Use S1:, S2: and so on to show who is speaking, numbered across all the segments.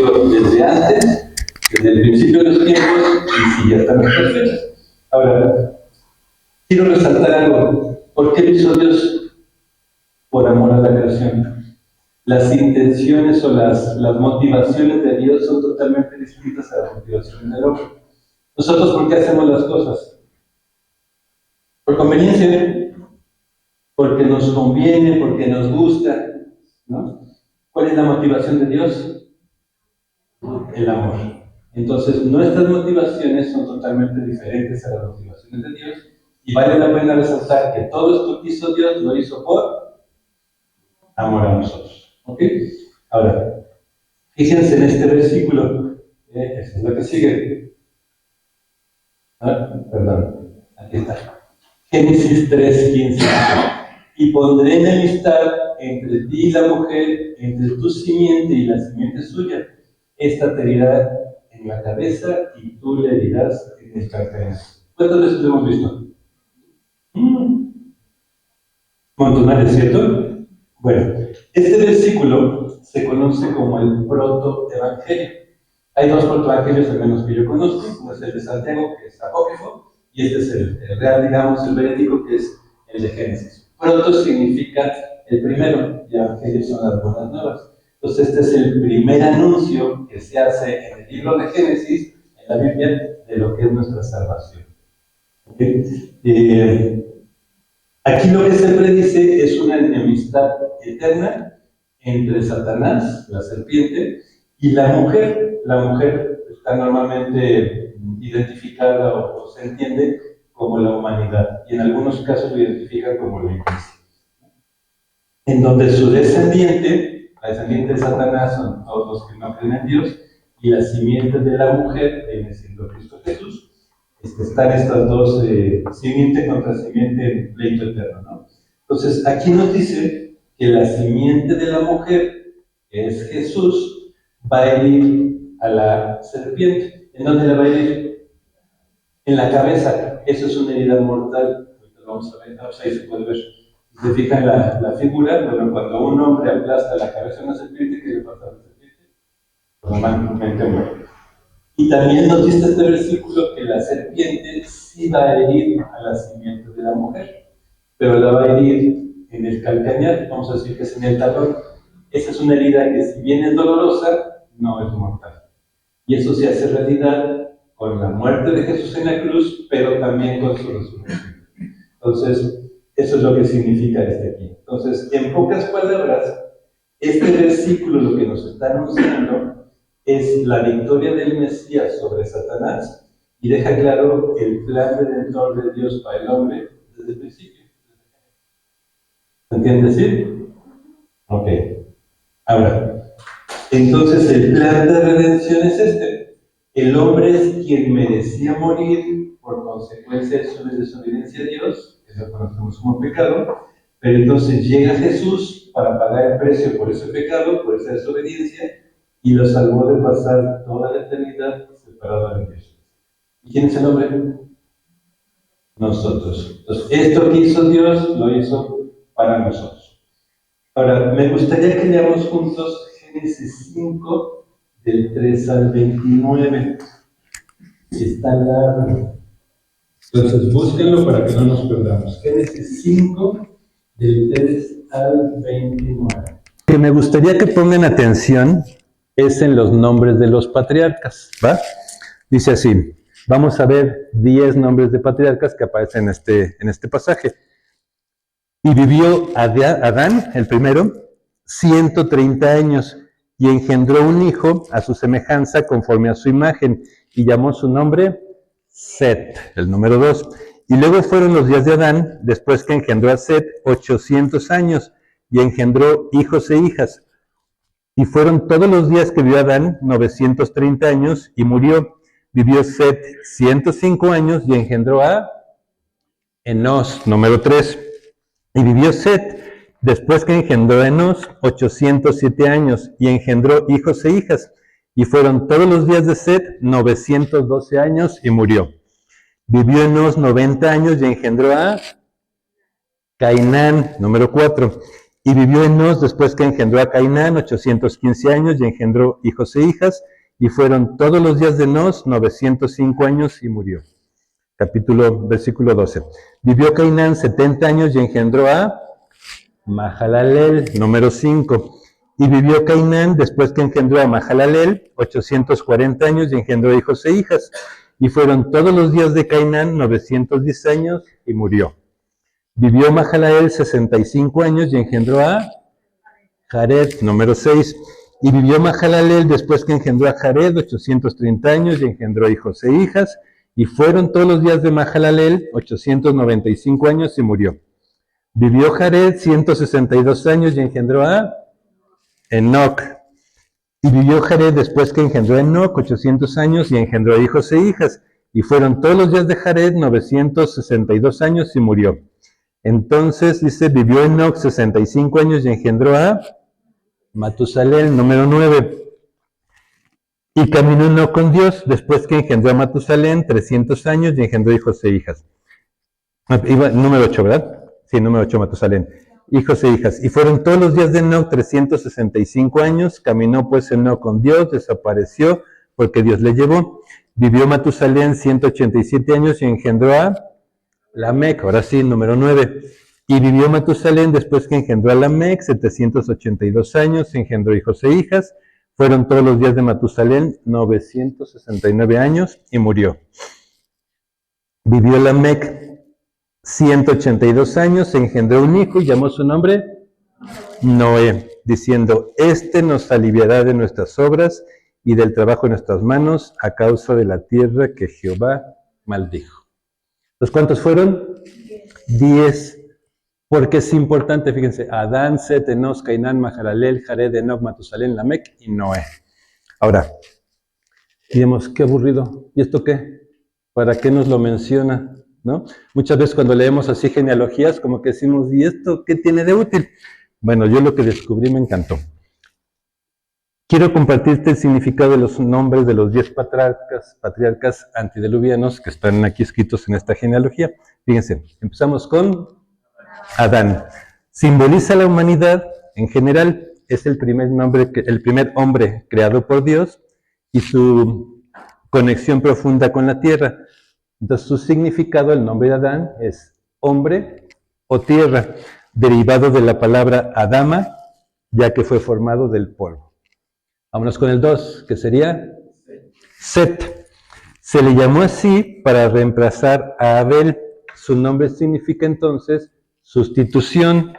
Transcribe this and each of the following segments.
S1: conoció desde antes, desde el principio de los tiempos, y sigue hasta nuestras fechas. Ahora, quiero resaltar algo. ¿Por qué lo hizo Dios? Por amor a la creación. Las intenciones o las motivaciones de Dios son totalmente distintas a las motivaciones del hombre. Nosotros, ¿por qué hacemos las cosas? Por conveniencia, porque nos conviene, porque nos gusta, ¿no? ¿Cuál es la motivación de Dios? El amor. Entonces, nuestras motivaciones son totalmente diferentes a las motivaciones de Dios, y vale la pena resaltar que todo esto que hizo Dios lo hizo por amor a nosotros. ¿Ok? Ahora, fíjense en este versículo, esa es la que sigue. Perdón, aquí está. Génesis 3:15. Y pondré enemistad entre ti y la mujer, entre tu simiente y la simiente suya. Esta te herirá en la cabeza y tú le herirás en el calcañar. ¿Cuántas veces lo hemos visto? Montonares, ¿cierto? Bueno, este versículo se conoce como el protoevangelio. Hay dos protoevangelios, al menos que yo conozco. Uno es el de Santiago, que es apócrifo, y este es el real, digamos, el verídico, que es el de Génesis. Proto significa el primero, y evangelio son las buenas nuevas. Entonces, este es el primer anuncio que se hace en el libro de Génesis, en la Biblia, de lo que es nuestra salvación. ¿Okay? Aquí lo que se predice es una enemistad eterna entre Satanás, la serpiente, y la mujer. La mujer está normalmente identificada o se entiende como la humanidad, y en algunos casos lo identifican como la iglesia. En donde su descendiente, la descendiente de Satanás, son todos los que no creen en Dios, y la simiente de la mujer viene siendo Cristo Jesús. Están estas dos, simiente contra simiente, en pleito eterno, ¿no? Entonces, aquí nos dice que la simiente de la mujer, que es Jesús, va a herir a la serpiente. ¿En dónde la va a herir? En la cabeza. Eso es una herida mortal. Ahorita lo vamos a ver, ahí se puede ver. Si se fijan la figura, bueno, cuando un hombre aplasta la cabeza de una serpiente, ¿qué le pasa a la serpiente? Normalmente muere. Y también nos dice este versículo que la serpiente sí va a herir a la simiente de la mujer, pero la va a herir en el calcañar, vamos a decir que es en el talón. Esa es una herida que, si bien es dolorosa, no es mortal. Y eso se hace realidad con la muerte de Jesús en la cruz, pero también con su resurrección. Entonces, eso es lo que significa aquí. Entonces, en pocas palabras, este versículo lo que nos está anunciando es la victoria del Mesías sobre Satanás, y deja claro el plan redentor de Dios para el hombre desde el principio. ¿Se entiende así? Ok. Ahora, entonces el plan de redención es este. El hombre es quien merecía morir por consecuencia de su desobediencia a Dios, que lo conocemos como pecado, pero entonces llega Jesús para pagar el precio por ese pecado, por esa desobediencia, y lo salvó de pasar toda la eternidad separado de Dios. ¿Y quién es el hombre? Nosotros. Entonces, esto que hizo Dios, lo hizo para nosotros. Ahora, me gustaría que leamos juntos Génesis 5, del 3 al 29. Está largo. Entonces, búsquenlo para que no nos perdamos. Génesis 5, del 3 al 29. Que me gustaría que pongan atención es en los nombres de los patriarcas, ¿va? Dice así, vamos a ver 10 nombres de patriarcas que aparecen en este pasaje. Y vivió Adán, el primero, 130 años, y engendró un hijo a su semejanza conforme a su imagen, y llamó su nombre Set, el número 2. Y luego fueron los días de Adán, después que engendró a Set, 800 años, y engendró hijos e hijas. Y fueron todos los días que vivió Adán 930 años y murió. Vivió Set 105 años y engendró a Enos, número 3. Y vivió Set, después que engendró a Enos, 807 años y engendró hijos e hijas. Y fueron todos los días de Set 912 años y murió. Vivió Enos 90 años y engendró a Cainán, número 4.
S2: Y vivió Enós después que engendró a Cainán 815 años y engendró hijos e hijas, y fueron todos los días de Enós 905 años y murió. Versículo 12. Vivió Cainán 70 años y engendró a Mahalalel, número 5. Y vivió Cainán después que engendró a Mahalalel 840 años y engendró hijos e hijas. Y fueron todos los días de Cainán 910 años y murió. Vivió Mahalalel 65 años y engendró a Jared, número 6. Y vivió Mahalalel después que engendró a Jared 830 años y engendró hijos e hijas. Y fueron todos los días de Mahalalel 895 años y murió. Vivió Jared 162 años y engendró a Enoc. Y vivió Jared después que engendró a Enoc 800 años y engendró hijos e hijas. Y fueron todos los días de Jared 962 años y murió. Entonces, dice, vivió Enoc 65 años y engendró a Matusalén, número 9. Y caminó Enoc con Dios después que engendró a Matusalén 300 años y engendró hijos e hijas. Número 8, ¿verdad? Sí, número 8, Matusalén. Hijos e hijas. Y fueron todos los días de Enoc 365 años. Caminó pues Enoc con Dios, desapareció porque Dios le llevó. Vivió Matusalén 187 años y engendró a Lamec. Ahora sí, número 9. Y vivió Matusalén después que engendró a Lamec 782 años, engendró hijos e hijas. Fueron todos los días de Matusalén 969 años y murió. Vivió Lamec 182 años, engendró un hijo y llamó su nombre Noé, diciendo, este nos aliviará de nuestras obras y del trabajo de nuestras manos a causa de la tierra que Jehová maldijo. ¿Los cuántos fueron? 10. Porque es importante, fíjense, Adán, Set, Enos, Cainán, Mahalalel, Jared, Enoc, Matusalén, Lamec y Noé. Ahora, digamos, qué aburrido. ¿Y esto qué? ¿Para qué nos lo menciona? ¿No? Muchas veces cuando leemos así genealogías, como que decimos, ¿y esto qué tiene de útil? Bueno, yo lo que descubrí me encantó. Quiero compartirte el significado de los nombres de los 10 patriarcas antediluvianos que están aquí escritos en esta genealogía. Fíjense, empezamos con Adán. Simboliza la humanidad en general, es el primer hombre creado por Dios y su conexión profunda con la tierra. Entonces su significado, el nombre de Adán, es hombre o tierra, derivado de la palabra Adama, ya que fue formado del polvo. Vámonos con el 2, que sería Set. Se le llamó así para reemplazar a Abel. Su nombre significa entonces sustitución.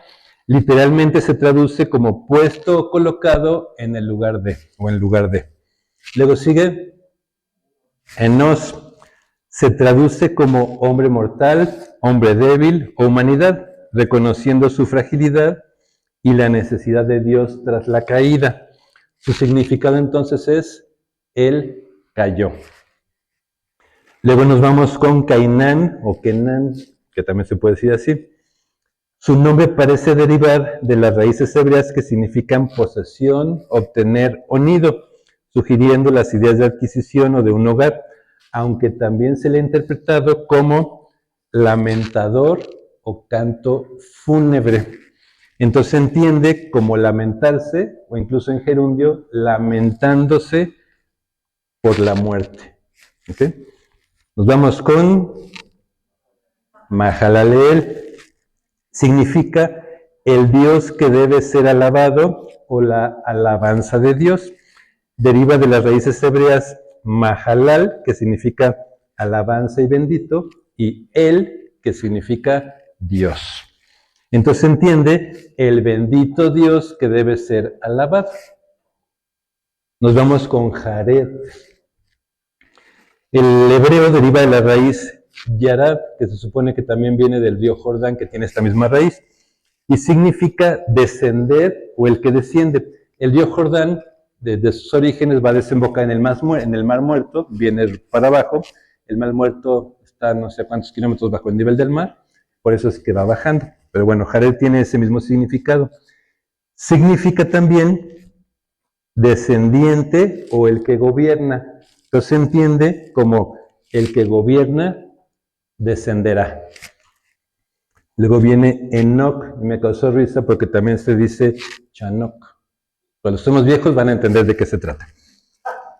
S2: Literalmente se traduce como puesto o colocado en el lugar de, o en lugar de. Luego sigue Enos. Se traduce como hombre mortal, hombre débil o humanidad, reconociendo su fragilidad y la necesidad de Dios tras la caída. Su significado entonces es, él cayó. Luego nos vamos con Cainán o Kenan, que también se puede decir así. Su nombre parece derivar de las raíces hebreas que significan posesión, obtener o nido, sugiriendo las ideas de adquisición o de un hogar, aunque también se le ha interpretado como lamentador o canto fúnebre. Entonces se entiende como lamentarse, o incluso en gerundio, lamentándose por la muerte. ¿Okay? Nos vamos con Mahalalel. Significa el Dios que debe ser alabado o la alabanza de Dios. Deriva de las raíces hebreas Mahalal, que significa alabanza y bendito, y El, que significa Dios. Entonces se entiende el bendito Dios que debe ser alabado. Nos vamos con Jared. El hebreo deriva de la raíz Yarad, que se supone que también viene del río Jordán, que tiene esta misma raíz, y significa descender o el que desciende. El río Jordán, desde sus orígenes, va a desembocar en el Mar Muerto, viene para abajo. El Mar Muerto está no sé cuántos kilómetros bajo el nivel del mar, por eso es que va bajando. Pero bueno, Jared tiene ese mismo significado. Significa también descendiente o el que gobierna. Entonces se entiende como el que gobierna descenderá. Luego viene Enoc, y me causó risa porque también se dice Chanok. Cuando somos viejos van a entender de qué se trata.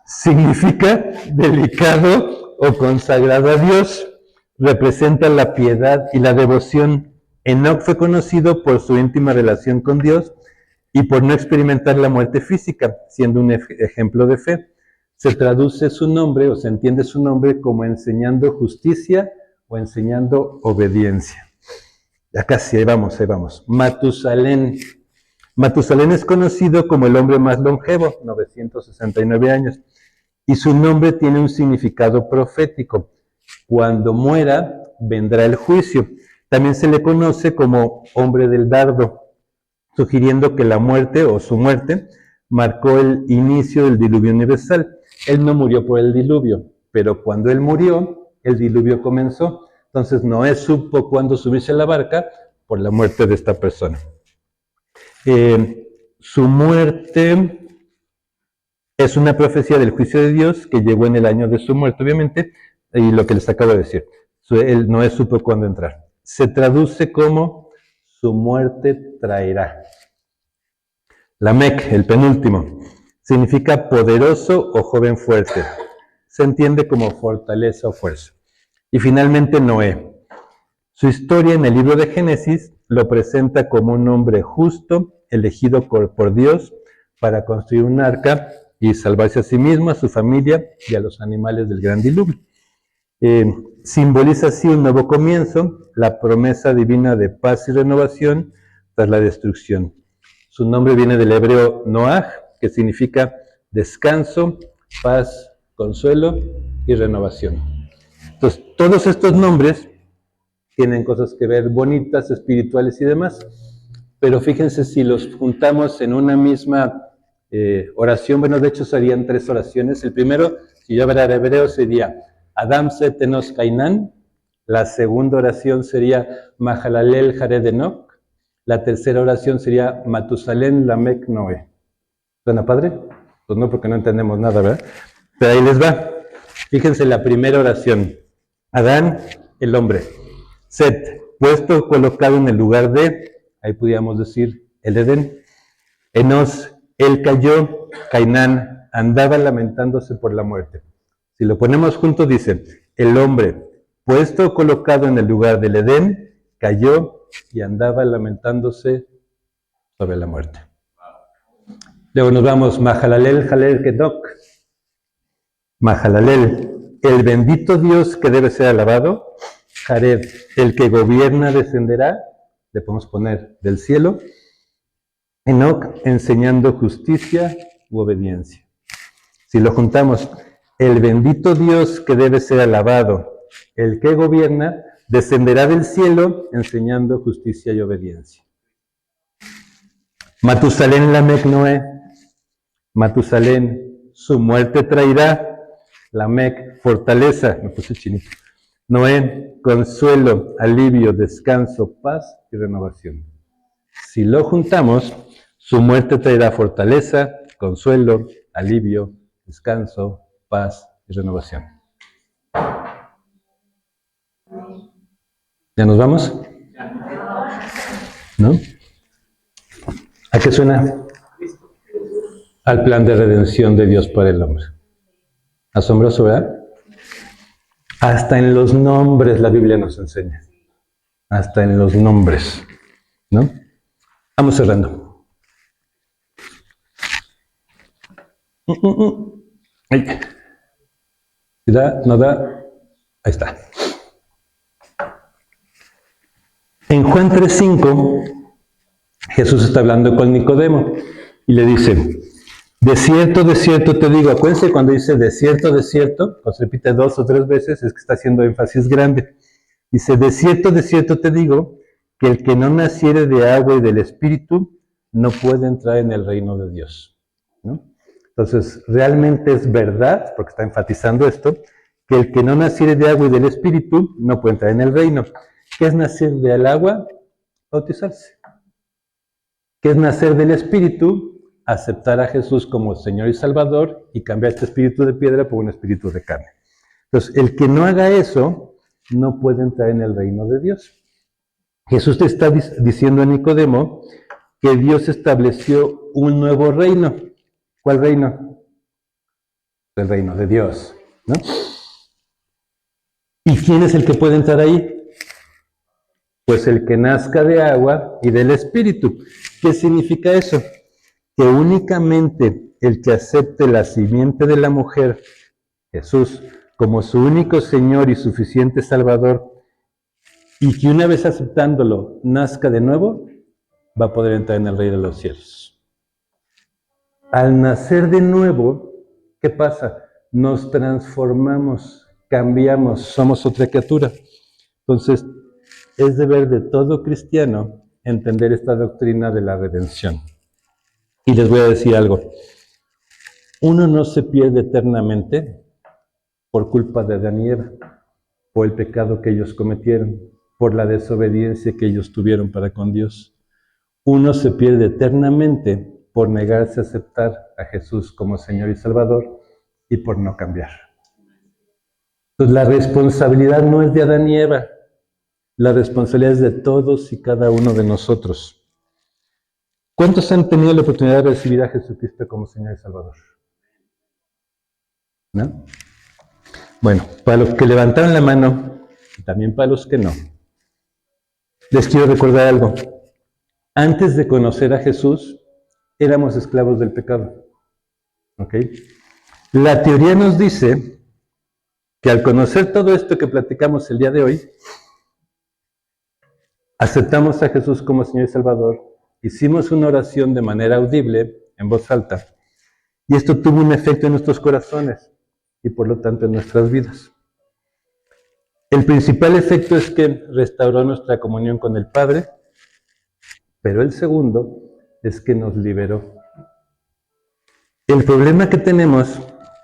S2: Significa delicado o consagrado a Dios. Representa la piedad y la devoción. Enoc fue conocido por su íntima relación con Dios y por no experimentar la muerte física, siendo un ejemplo de fe. Se traduce su nombre o se entiende su nombre como enseñando justicia o enseñando obediencia. Ya casi, ahí vamos, ahí vamos. Matusalén. Matusalén es conocido como el hombre más longevo, 969 años, y su nombre tiene un significado profético. Cuando muera, vendrá el juicio. También se le conoce como hombre del dardo, sugiriendo que la muerte o su muerte marcó el inicio del diluvio universal. Él no murió por el diluvio, pero cuando él murió, el diluvio comenzó. Entonces Noé supo cuándo subirse a la barca por la muerte de esta persona. Su muerte es una profecía del juicio de Dios que llegó en el año de su muerte, obviamente, y lo que les acabo de decir. Noé supo cuándo entrar. Se traduce como su muerte traerá. Lamec, el penúltimo, significa poderoso o joven fuerte. Se entiende como fortaleza o fuerza. Y finalmente Noé. Su historia en el libro de Génesis lo presenta como un hombre justo, elegido por Dios para construir un arca y salvarse a sí mismo, a su familia y a los animales del gran diluvio. Simboliza así un nuevo comienzo, la promesa divina de paz y renovación tras la destrucción. Su nombre viene del hebreo Noaj, que significa descanso, paz, consuelo y renovación. Entonces, todos estos nombres tienen cosas que ver bonitas, espirituales y demás, pero fíjense si los juntamos en una misma oración, bueno, de hecho serían 3 oraciones. El primero, si yo hablara hebreo, sería Adam Setenos Cainán. La segunda oración sería Mahalalel Jared Enoc. La tercera oración sería Matusalén Lamec Noé. ¿Suena padre? Pues no, porque no entendemos nada, ¿verdad? Pero ahí les va. Fíjense la primera oración. Adán, el hombre. Set, puesto colocado en el lugar de, ahí podríamos decir, el Edén. Enos, él cayó. Cainán, andaba lamentándose por la muerte. Si lo ponemos juntos, dice, el hombre, puesto colocado en el lugar del Edén, cayó y andaba lamentándose sobre la muerte. Luego nos vamos, Mahalalel Jalel Kedok. Mahalalel, el bendito Dios que debe ser alabado. Jared, el que gobierna descenderá, le podemos poner del cielo. Enoc, enseñando justicia u obediencia. Si lo juntamos, el bendito Dios que debe ser alabado, el que gobierna, descenderá del cielo enseñando justicia y obediencia. Matusalén Lamec Noé. Matusalén, su muerte traerá. Lamec, fortaleza, me puse chinito. Noé, consuelo, alivio, descanso, paz y renovación. Si lo juntamos, su muerte traerá fortaleza, consuelo, alivio, descanso, paz y renovación. ¿Ya nos vamos? ¿No? ¿A qué suena? Al plan de redención de Dios para el hombre. Asombroso, ¿verdad? Hasta en los nombres la Biblia nos enseña. Hasta en los nombres, ¿no? Vamos cerrando. Ahí. ¿Da? ¿No da? Ahí está. En Juan 3:5, Jesús está hablando con Nicodemo y le dice, de cierto te digo, acuérdense cuando dice de cierto, cuando se repite 2 o 3 veces, es que está haciendo énfasis grande. Dice, de cierto te digo, que el que no naciere de agua y del Espíritu, no puede entrar en el reino de Dios, ¿no? Entonces, realmente es verdad, porque está enfatizando esto, que el que no naciere de agua y del Espíritu, no puede entrar en el reino. ¿Qué es nacer del agua? Bautizarse. ¿Qué es nacer del Espíritu? Aceptar a Jesús como Señor y Salvador y cambiar este espíritu de piedra por un espíritu de carne. Entonces, el que no haga eso, no puede entrar en el reino de Dios. Jesús te está diciendo a Nicodemo que Dios estableció un nuevo reino. ¿Cuál reino? El reino de Dios, ¿no? ¿Y quién es el que puede entrar ahí? Pues el que nazca de agua y del Espíritu. ¿Qué significa eso? Que únicamente el que acepte la simiente de la mujer, Jesús, como su único Señor y suficiente Salvador, y que una vez aceptándolo nazca de nuevo, va a poder entrar en el reino de los cielos. Al nacer de nuevo, ¿qué pasa? Nos transformamos, cambiamos, somos otra criatura. Entonces, es deber de todo cristiano entender esta doctrina de la redención. Y les voy a decir algo. Uno no se pierde eternamente por culpa de Adán y Eva, por el pecado que ellos cometieron, por la desobediencia que ellos tuvieron para con Dios. Uno se pierde eternamente por negarse a aceptar a Jesús como Señor y Salvador y por no cambiar. Entonces la responsabilidad no es de Adán y Eva, la responsabilidad es de todos y cada uno de nosotros. ¿Cuántos han tenido la oportunidad de recibir a Jesucristo como Señor y Salvador? ¿No? Bueno, para los que levantaron la mano y también para los que no, les quiero recordar algo. Antes de conocer a Jesús, éramos esclavos del pecado. ¿Ok? La teoría nos dice que al conocer todo esto que platicamos el día de hoy, aceptamos a Jesús como Señor y Salvador, hicimos una oración de manera audible, en voz alta, y esto tuvo un efecto en nuestros corazones y por lo tanto en nuestras vidas. El principal efecto es que restauró nuestra comunión con el Padre, pero el segundo es que nos liberó. El problema que tenemos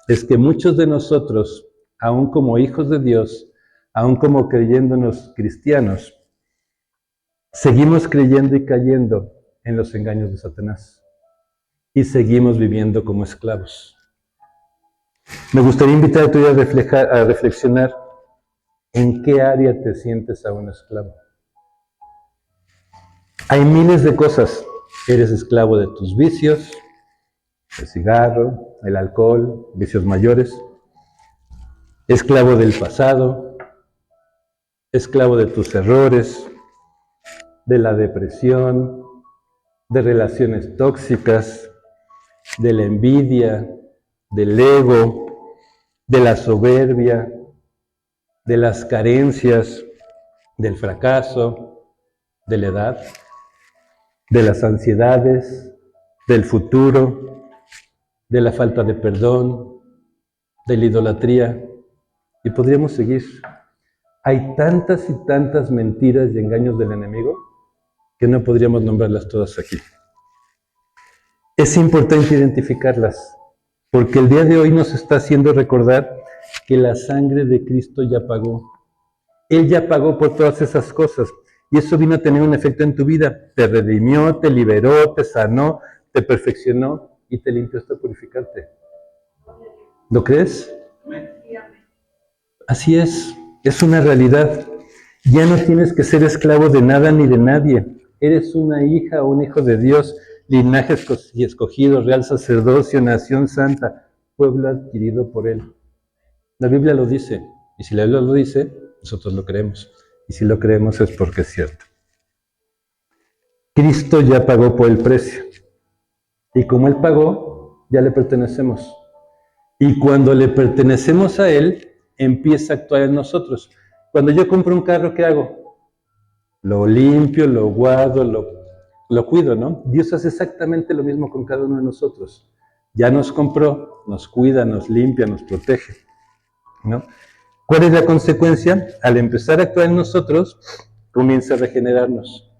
S2: es que muchos de nosotros, aun como hijos de Dios, aun como creyéndonos cristianos, seguimos creyendo y cayendo en los engaños de Satanás y seguimos viviendo como esclavos. Me gustaría invitarte hoy a reflexionar en qué área te sientes aún esclavo. Hay miles de cosas. Eres esclavo de tus vicios, el cigarro, el alcohol, vicios mayores, esclavo del pasado, esclavo de tus errores, de la depresión, de relaciones tóxicas, de la envidia, del ego, de la soberbia, de las carencias, del fracaso, de la edad, de las ansiedades, del futuro, de la falta de perdón, de la idolatría, y podríamos seguir. Hay tantas y tantas mentiras y engaños del enemigo que no podríamos nombrarlas todas aquí. Es importante identificarlas, porque el día de hoy nos está haciendo recordar que la sangre de Cristo ya pagó. Él ya pagó por todas esas cosas, y eso vino a tener un efecto en tu vida. Te redimió, te liberó, te sanó, te perfeccionó y te limpió hasta purificarte. ¿Lo crees? Así es una realidad. Ya no tienes que ser esclavo de nada ni de nadie. Eres una hija o un hijo de Dios, linaje escogido, real sacerdocio, nación santa, pueblo adquirido por Él. La Biblia lo dice, y si la Biblia lo dice, nosotros lo creemos. Y si lo creemos es porque es cierto. Cristo ya pagó por el precio. Y como Él pagó, ya le pertenecemos. Y cuando le pertenecemos a Él, empieza a actuar en nosotros. Cuando yo compro un carro, ¿qué hago? Lo limpio, lo guardo, lo cuido, ¿no? Dios hace exactamente lo mismo con cada uno de nosotros. Ya nos compró, nos cuida, nos limpia, nos protege, ¿no? ¿Cuál es la consecuencia? Al empezar a actuar en nosotros, comienza a regenerarnos.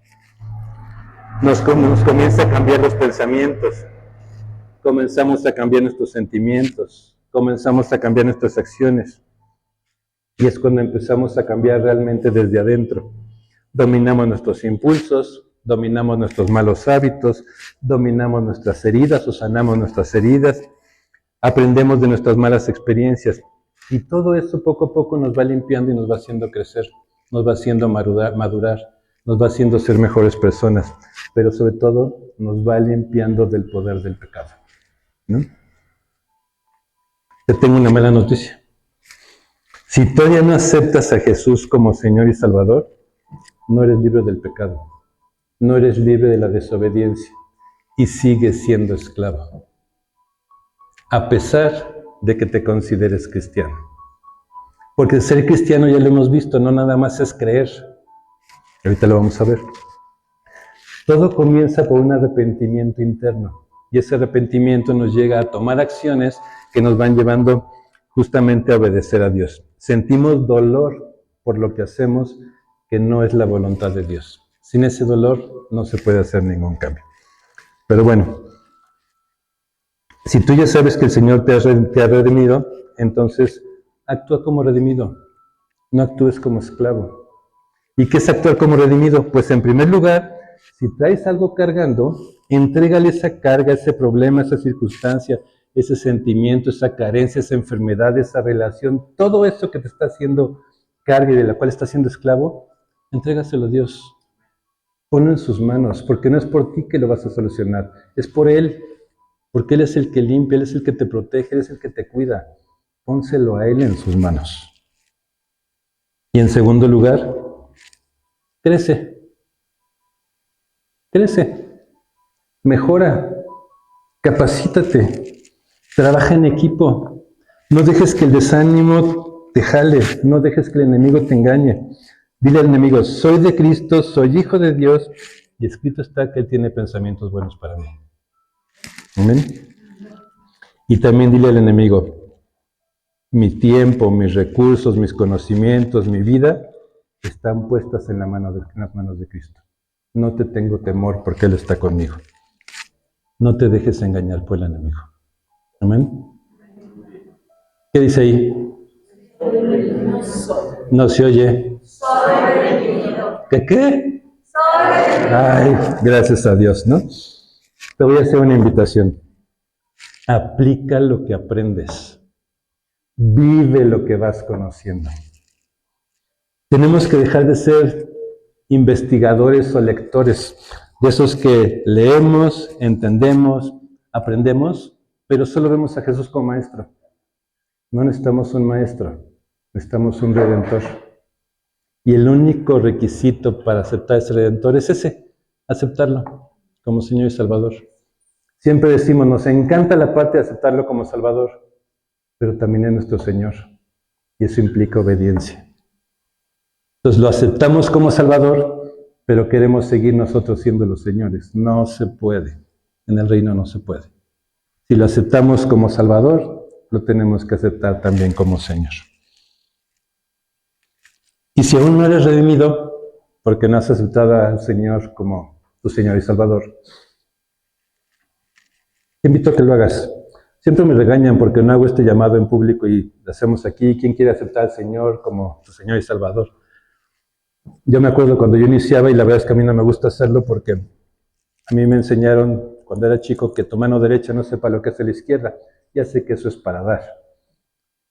S2: Nos comienza a cambiar los pensamientos, comenzamos a cambiar nuestros sentimientos, comenzamos a cambiar nuestras acciones. Y es cuando empezamos a cambiar realmente desde adentro. Dominamos nuestros impulsos, dominamos nuestros malos hábitos, dominamos nuestras heridas o sanamos nuestras heridas, aprendemos de nuestras malas experiencias. Y todo eso poco a poco nos va limpiando y nos va haciendo crecer, nos va haciendo madurar, nos va haciendo ser mejores personas, pero sobre todo nos va limpiando del poder del pecado, ¿no? Te tengo una mala noticia. Si todavía no aceptas a Jesús como Señor y Salvador, no eres libre del pecado, no eres libre de la desobediencia y sigues siendo esclavo, a pesar de que te consideres cristiano. Porque ser cristiano, ya lo hemos visto, no nada más es creer. Ahorita lo vamos a ver. Todo comienza por un arrepentimiento interno y ese arrepentimiento nos llega a tomar acciones que nos van llevando justamente a obedecer a Dios. Sentimos dolor por lo que hacemos que no es la voluntad de Dios. Sin ese dolor no se puede hacer ningún cambio. Pero bueno, si tú ya sabes que el Señor te ha redimido, entonces actúa como redimido, no actúes como esclavo. ¿Y qué es actuar como redimido? Pues en primer lugar, si traes algo cargando, entrégale esa carga, ese problema, esa circunstancia, ese sentimiento, esa carencia, esa enfermedad, esa relación, todo eso que te está haciendo carga y de la cual estás siendo esclavo, entrégaselo a Dios. Ponlo en sus manos, porque no es por ti que lo vas a solucionar, es por Él, porque Él es el que limpia, Él es el que te protege, Él es el que te cuida. Pónselo a Él en sus manos. Y en segundo lugar, crece, mejora, capacítate, trabaja en equipo, no dejes que el desánimo te jale, no dejes que el enemigo te engañe. Dile al enemigo, soy de Cristo, soy hijo de Dios, y escrito está que Él tiene pensamientos buenos para mí. Amén. Y también dile al enemigo, mi tiempo, mis recursos, mis conocimientos, mi vida, están puestas en las manos de Cristo. No te tengo temor porque Él está conmigo. No te dejes engañar por el enemigo. Amén. ¿Qué dice ahí? No se oye. ¿Qué? Ay, gracias a Dios, ¿no? Te voy a hacer una invitación. Aplica lo que aprendes. Vive lo que vas conociendo. Tenemos que dejar de ser investigadores o lectores, de esos que leemos, entendemos, aprendemos, pero solo vemos a Jesús como maestro. No necesitamos un maestro, necesitamos un redentor. Y el único requisito para aceptar ese redentor es ese, aceptarlo como Señor y Salvador. Siempre decimos, nos encanta la parte de aceptarlo como Salvador, pero también es nuestro Señor. Y eso implica obediencia. Entonces lo aceptamos como Salvador, pero queremos seguir nosotros siendo los señores. No se puede. En el reino no se puede. Si lo aceptamos como Salvador, lo tenemos que aceptar también como Señor. Y si aún no eres redimido, porque no has aceptado al Señor como tu Señor y Salvador, te invito a que lo hagas. Siempre me regañan porque no hago este llamado en público y lo hacemos aquí. ¿Quién quiere aceptar al Señor como tu Señor y Salvador? Yo me acuerdo cuando yo iniciaba, y la verdad es que a mí no me gusta hacerlo porque a mí me enseñaron cuando era chico que tu mano derecha no sepa lo que hace la izquierda. Ya sé que eso es para dar.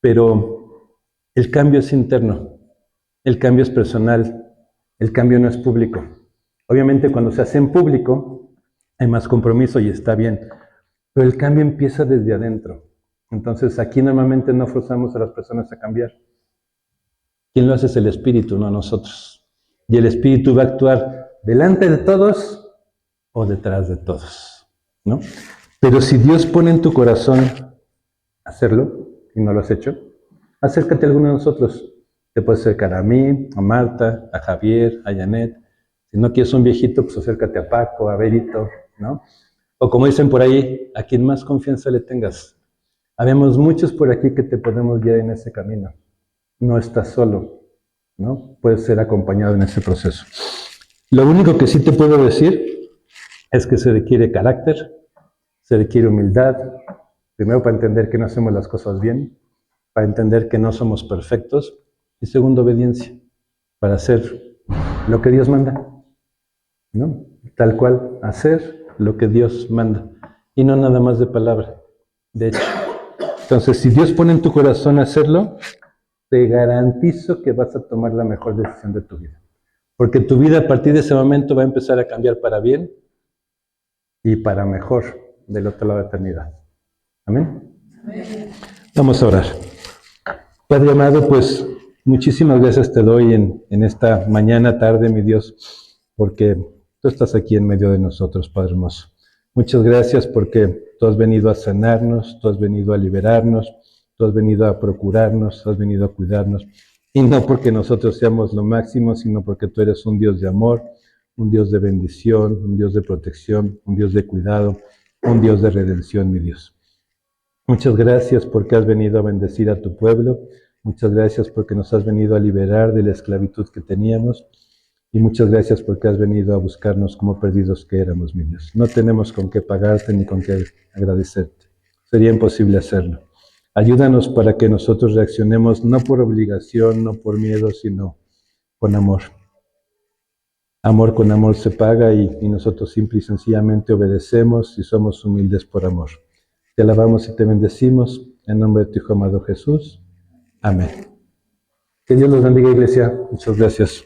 S2: Pero el cambio es interno, el cambio es personal, el cambio no es público. Obviamente cuando se hace en público hay más compromiso y está bien, pero el cambio empieza desde adentro. Entonces aquí normalmente no forzamos a las personas a cambiar. ¿Quién lo hace? Es el Espíritu, no nosotros. Y el Espíritu va a actuar delante de todos o detrás de todos, ¿no? Pero si Dios pone en tu corazón hacerlo, y no lo has hecho, acércate a alguno de nosotros. Te puedes acercar a mí, a Marta, a Javier, a Janet. Si no quieres un viejito, pues acércate a Paco, a Berito, ¿no? O como dicen por ahí, a quien más confianza le tengas. Habemos muchos por aquí que te podemos guiar en ese camino. No estás solo, ¿no? Puedes ser acompañado en ese proceso. Lo único que sí te puedo decir es que se requiere carácter, se requiere humildad, primero para entender que no hacemos las cosas bien, para entender que no somos perfectos, y segundo, obediencia, para hacer lo que Dios manda, ¿no? Tal cual, hacer lo que Dios manda, y no nada más de palabra, de hecho. Entonces, si Dios pone en tu corazón hacerlo, te garantizo que vas a tomar la mejor decisión de tu vida. Porque tu vida a partir de ese momento va a empezar a cambiar para bien y para mejor del otro lado de la eternidad. Amén. Vamos a orar. Padre amado, pues muchísimas gracias te doy en esta mañana, tarde, mi Dios, porque tú estás aquí en medio de nosotros, Padre hermoso. Muchas gracias porque tú has venido a sanarnos, tú has venido a liberarnos, tú has venido a procurarnos, has venido a cuidarnos. Y no porque nosotros seamos lo máximo, sino porque tú eres un Dios de amor, un Dios de bendición, un Dios de protección, un Dios de cuidado, un Dios de redención, mi Dios. Muchas gracias porque has venido a bendecir a tu pueblo. Muchas gracias porque nos has venido a liberar de la esclavitud que teníamos. Y muchas gracias porque has venido a buscarnos como perdidos que éramos, mi Dios. No tenemos con qué pagarte ni con qué agradecerte. Sería imposible hacerlo. Ayúdanos para que nosotros reaccionemos no por obligación, no por miedo, sino con amor. Amor con amor se paga y nosotros simple y sencillamente obedecemos y somos humildes por amor. Te alabamos y te bendecimos en nombre de tu Hijo amado Jesús. Amén. Que Dios los bendiga, iglesia. Muchas gracias.